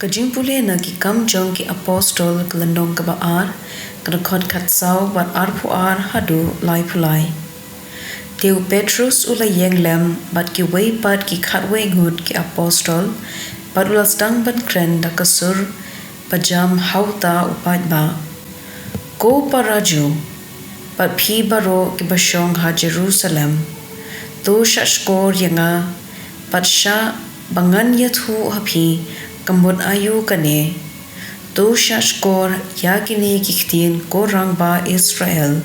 jingpule na ki kam jong ki apostol klandong ka baar krakot khatsau bat arpu ar hadu lai pulai Teu Petrus ula yeng lem bat ki wei pat ki khatwe ngut ki apostol bat ula stang ban kren da kasur pajam hauta upat ba ko paraju bat phi baro ki basyong ha Jerusalem tu shashkor yanga bat sha bangan yathu hapi kambon ayu kane tu shashkor yakini ki ktien ko rangba Israel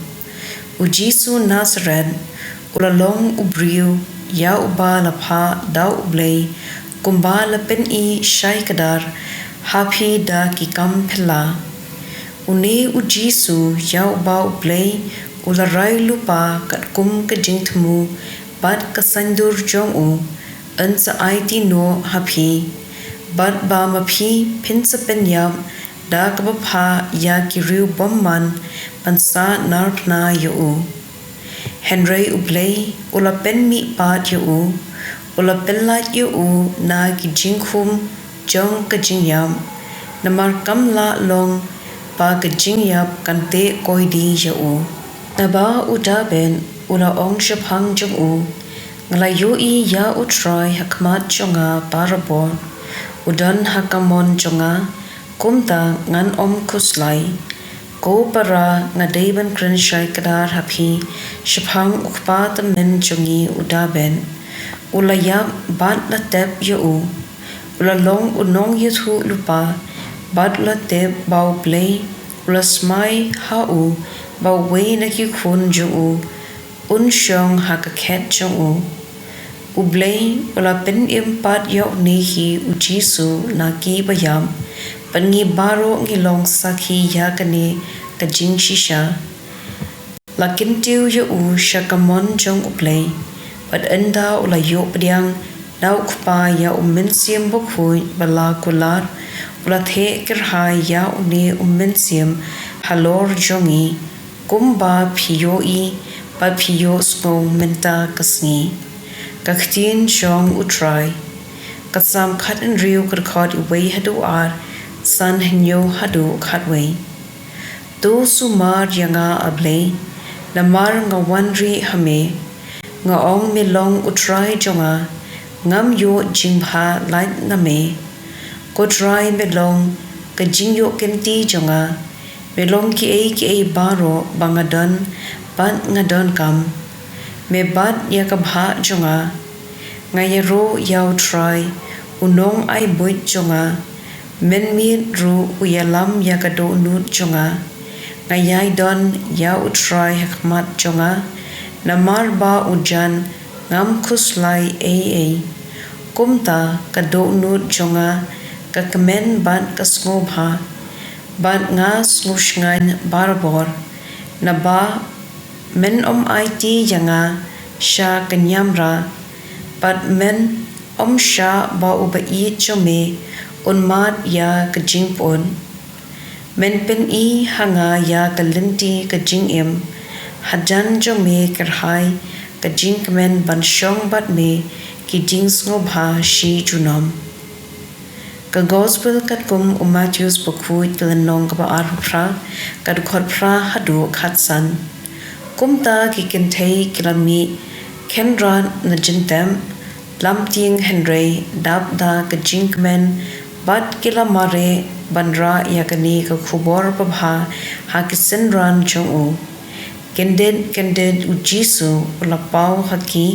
ujisu Nazareth ulalong ubriu ya uba lapha dau Blei kumba lapen I shai kadar hapi da ki kam phela une ujisu ya uba Blei ularai lupa kat kum ka jingthmu bat kasandur jong u ansa IT no hapi bat ba mapi pinsa penyam da kabapha ya ki riu bomman pansa narpna yu Henry Blei ula pen mi pat yu ula pellat yu na ki jingkhum jong ka jingyam namar kamla long pa ka jingyap kante koidi yu naba uda ben ula ong shaphang jong ngala yu I ya utrai hakmat jonga parabor udan hakamon jonga kumta ngan om kuslai ko para ngadaiban krenshai kadar hapi shaphang ukpa tamen jongi udaben ula ya bat la tep yu ula long unong yathu lupa bat la tep bau Blei ula smai ha bau wei na ki khun jong unshong hakakhet jong Blei ula pen impat yok ni hi ujisu na ki bayam pangi baro ngi long sakhi yakani ka jing shisha lakin tiu yu shakamon jong Blei pat enda ula yo pdiang nau khpa ya men siam bokhui bala kular ula the kirhai ya une men siam halor jongi kumba phiyo I pa phiyo sko menta kasngi ktien shong utrai katsam khat in riu krkhot wei hadu ar san henyo hadu khatwei tu sumar yanga Blei namar nga wanri hame nga ong me long utrai jonga ngam yo jingpha light name ko try me long ka jingyo kenti jonga me long ki a baro bangadon ban ngadon kam me bat yakabha jonga ngayaro yaw try unong ai boit jonga men mi ru uyalam yakado nut jonga ngayai don yaw try hakmat jonga namar ba ujan ngam khuslai a kumta kado nut jonga kakamen ban kasngobha ban nga snushngan barbor naba men IT yanga sha kanyamra pat men sha ba uba I chome unmat ya kajingpon men pen I hanga ya kalinti kajingim hajan jome kerhai kajingmen ban shong bat me ki jingsngobha shi junom ka gospel kat kum Matthews bukhui tlanong ka ba arphra kad khorphra hadu khatsan kumta ki kentei kilami kenran na jintem lamting Henry dab da ka jinkmen bat kilamare banra yakani ka khubor pabha ha kisenran chong kenden ujisu ula pau haki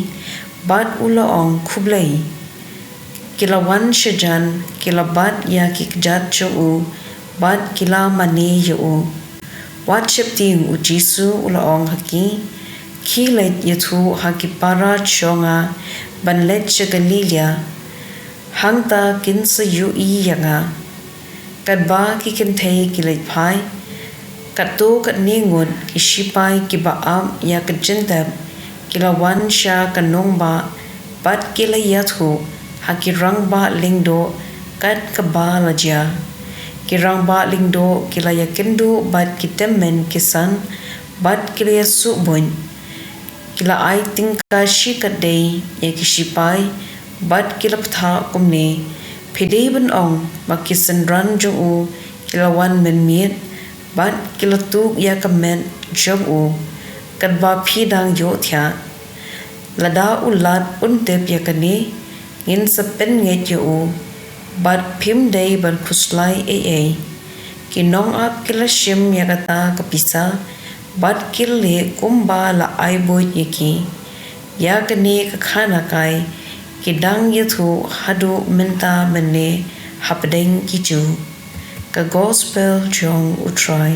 bat ula ong khublei kilawan shajan kilabat ya kikjat chong bat kila mane yu watship ting ujisu ula ong haki kilet yathu haki para chonga banlet chagalilia hangta kinsa yu I yanga kadba ki kentei kilet phai katto katningun kishipai kibaam ya kajintab kilawan sha kanongba bat kila yathu haki rangba lingdo kat kaba laja kirangba lingdo kila yakindu bat kitemmen kisan bat kila subun kila ai tingka shikadei ya kishipai bat kilaptha kumne Pidei ban ong makisan ran jong u kilawan men miet bat kilatuk ya kamen jong u kan ba pidang yo thya lada ulat untep ya kani ngin sepen nget yo u bat phim dei ban khuslai e kinong ap kilashim ya kata kapisa bat kille kumba la ai boy ki ya kani ka khana kai kidang yathu hadu menta mene hapdeng kichu ka gospel jong utrai